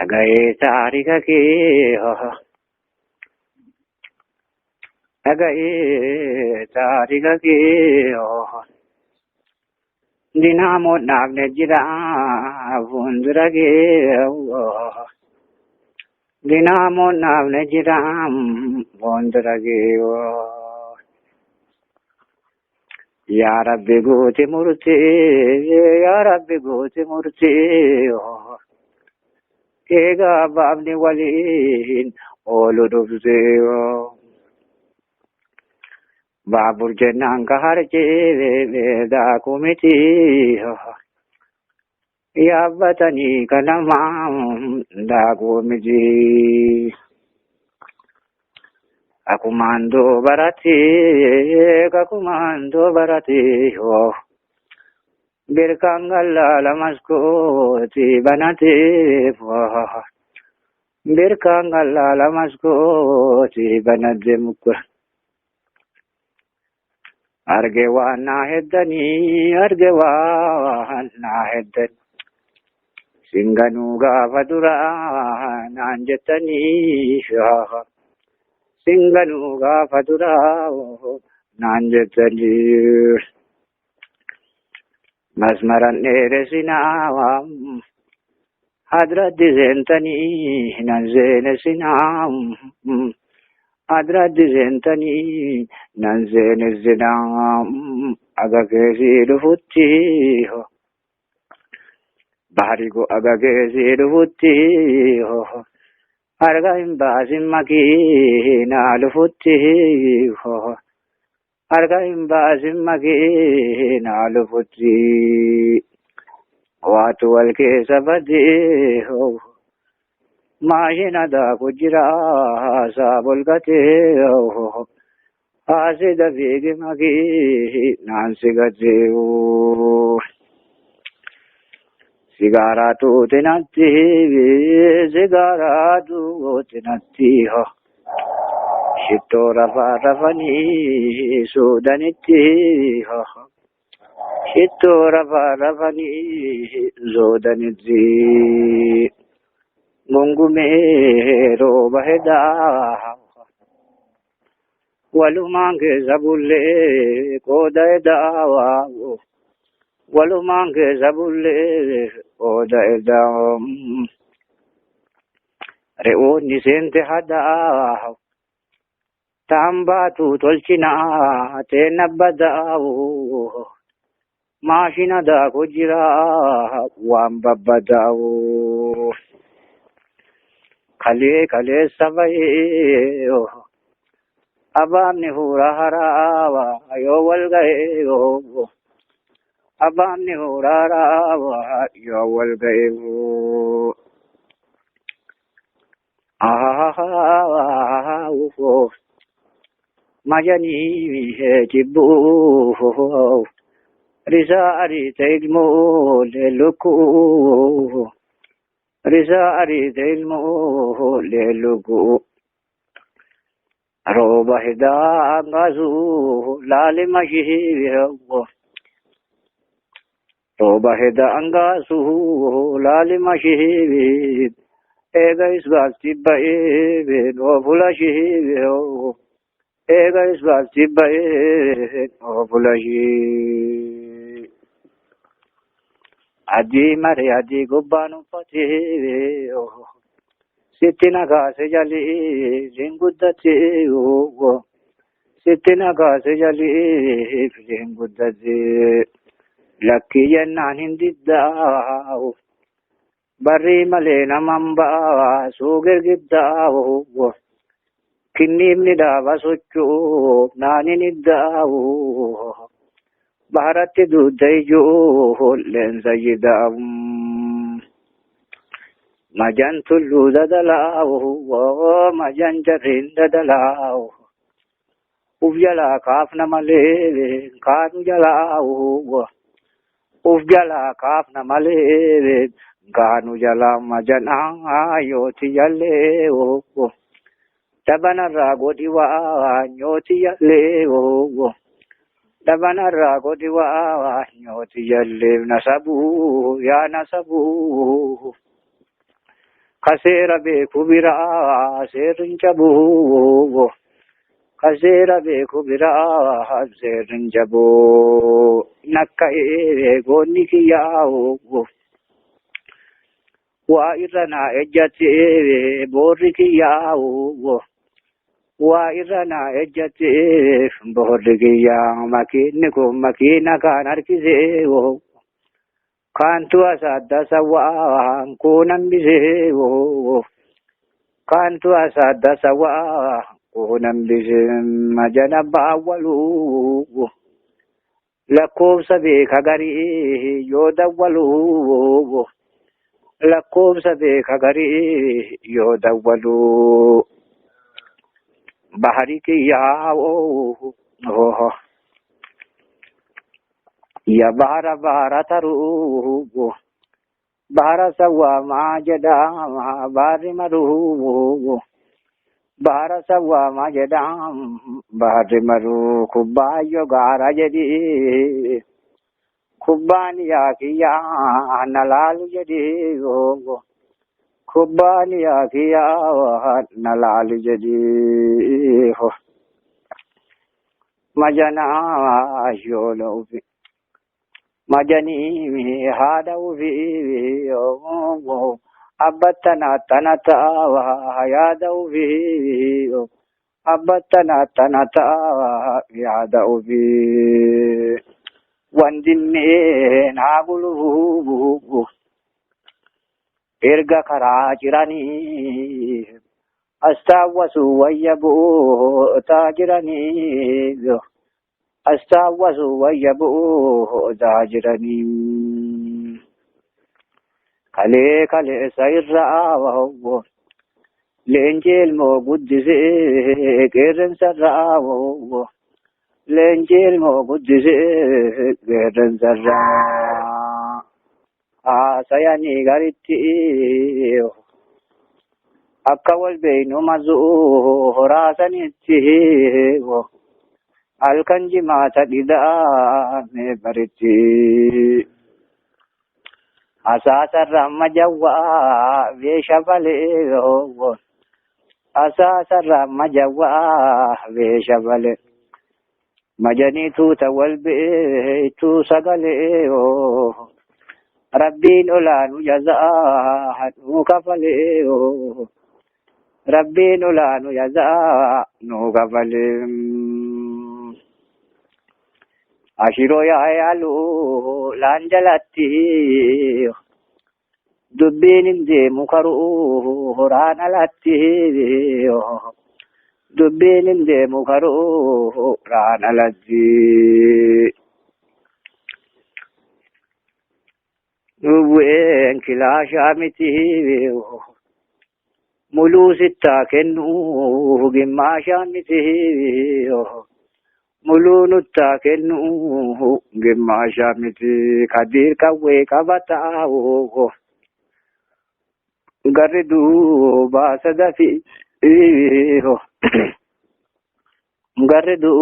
Agaye tarika ke ho. Agaye tarika ke ho. Dinamo nagne jira vundra ke ho. Dinamo nagne jira vundra ke ho. Ya Rabbi Goti Murti, Ya Rabbi Goti Murti ho. Ega babni walin olu dubze ho. Babur jenang kaharche veda kumiti ho. Ya batani kanamam da kumiti. Aku mando barati ho. Birkangala lamasko ti banate ho. Birkangala lamasko ti banate mukha. Argewana heddani Singanuga fadura nanjetani ho. Singanuga fadura nanjetani Masmaran neresinam Hadra dizentani nanzenesinam Hadra dizentani nanzenesinam Agagezi lufutti ho Baharigo agagezi lufutti ho Arga imbazim maki na lufutti ho Arga imbazim maki na lufutti Watu walke sabadi ho Majina da kujira sabulgate ho Asida vigi maki nansigate ho Sigara tu tenatti ho Shitto rafani sudanitti ho Shitto rafani sudanitti Mungume roba heda Walumange zabulle koda edawa Walumange zabulle koda edawa Re'oonni sente hada Tamba tu tolchina tena badao Mashina da kujira wamba badao Kale sabaye Abamni hura harawa yo walgaye Abamni hura harawa yo walgaye Majani jibbu Risari ilmu leluku Risari ilmu leluku Roba hida angazu lali mashihiyo Roba hida angazu lali mashihiyo Ega isbal tibba ebe no fulashihiyo Ega isbal tibba ebe no fulashi Adi mare adi gubbanu patiyo Sittina kase jali linguddate ho Sittina kase jali linguddate Lakki jennaan hindidda Barri male namamba sugergidda ho Kinnimni dava socho nani nidda ho Baharatti duddayjo lenza yidam Majan tullu dadalao majan jarrin dadalao Ufjala kaafna male kaanu jalao Ufjala kaafna male kaanu jala majan ayoti jaleo Tabanarra godiwa nyoti jaleo Tabanarra godiwa nyoti jaleo nasabu ya nasabu خسير بكبرى سير جبو خسير بكبرى سير جبو نكاي غونيك ياو وإرنا إجتي بورك ياو وإرنا إجتي بورك يا مكينكم مكينا كان أركزيو كانت أسد سوا كونن بزيو كانت أسد سوا كونن بزيو مجنب أولو لكوب سبيك غري يودولو لكوب سبيك غري يودولو بحرك ياو يا بحر بحر تروب بحر سوا ما جدا بحر مروب بحر سوا ما جدا بحر مرو كبايو غارا جدي كبانيا كيا نلال جدي كبانيا كيا نلال جدي مجنا يولو مجني هذا وفي أبتنا تنتا وهذا وفي أبتنا تنتا وهذا وفي وندني ناقلو إرجع كراجراني أستوى ويبو تاجراني أستعوذ ويبو داجرني كلي كلي سيرا وهو لنجيل موجود زي كيرن سرا وهو لنجيل موجود زي كيرن سرا سياني غريتي أكوال بينو مزو هراسنتي الكنجي ما تجدا مبرتي أساس الرم جوا ويشبله أساس الرم جوا ويشبله مجني تو تول بيتو سجله ربين أولان جزاء نكفله ربين أولان جزاء نكفله أشيرو يا يالو لانجلاتي دبين دي مكرو هرانا لاتي دبين دي مكرو رانا لاتي نوين كلا شامتي ملو ستا كنو جما شامتي ملون التاكنو جمع شامتي كدير كوي كبتاو غردو باسد في غردو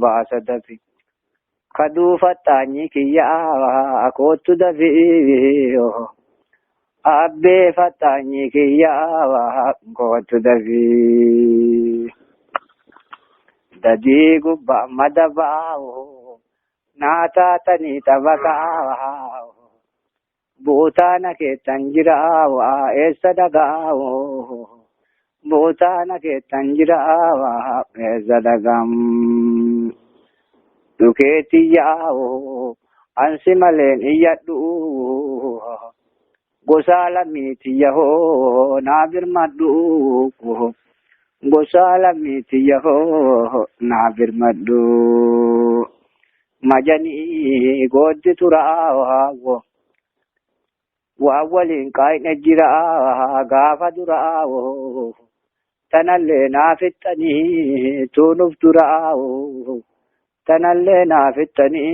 باسد في كدو فتاني كيا أكوت دفي أبي فتاني كيا أكوت دفي ددي غبا مدباو ناتا تني تبكاو بوتانا كي تنجراو إسدغاو بوتانا كي تنجراو إسدغام دوكيتي ياو أنسي ملين يدو غسالا ميتي يهو نابر مدو غسالا ميتي يهو نابر مدو مجاني غود تراو وأولين كاين جراو غافا دراو تنالي نافتني تونف دراو تنالي نافتني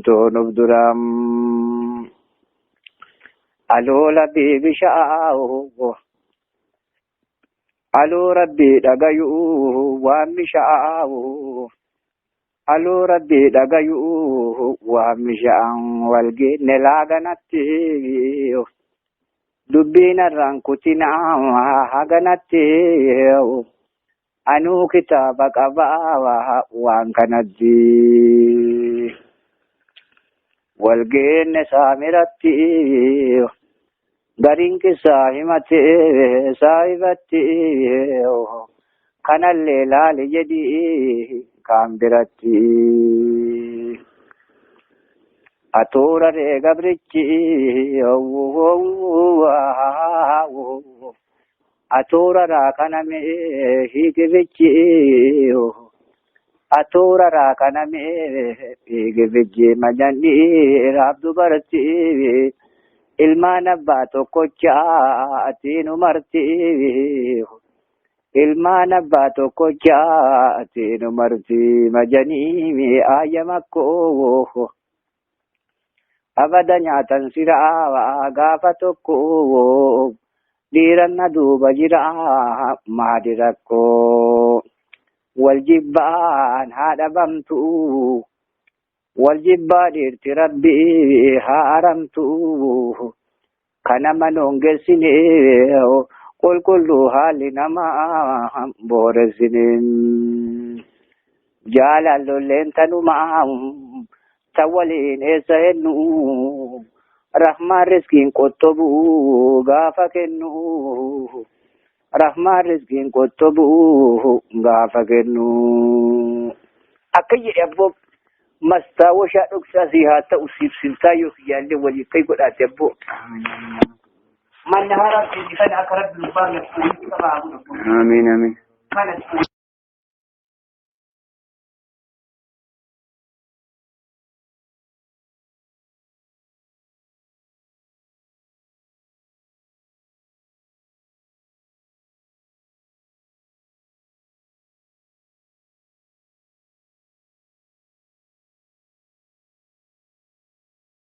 تونف درام ألو ربي بشاو ألو ربي دغيو وامشاو ألو ربي دغيو وامشاو والجن لاغنتي دبينا الرانكوتنا هاغناتي أنو كتابك أبا وان كندي والجن سامرتي غرينك ساهمتي سايبتي كان الليلة لجدي كام برتي أتورا ريغبرتي أتورا راكنمي هيكبتي أتورا راكنمي هيكبتي مجاني رابدو برتي ilmaan abbaa tokkochaa atiinu martii ilmaan abbaa tokkochaa atiinu martii majanii ayyamakkoo abada nyaatan siraa gaafa tokko dhiiranna duuba jiraa maadi rakkoo wal jibbaan haadha bamtuu والجبال ربي هارمتو كان منون جسني قل كلها لنما بورسنين جال لين تنوما تولين إسهنو رحمة رزقين كتبو غافكنو رحمة رزقين كتبو غافكنو أكيد أبوك مستوى شأنك سيها تأصيب سلطايو يعني ولي كيف لا تبو من نهار في كان أقرب للبار يقول آمين آمين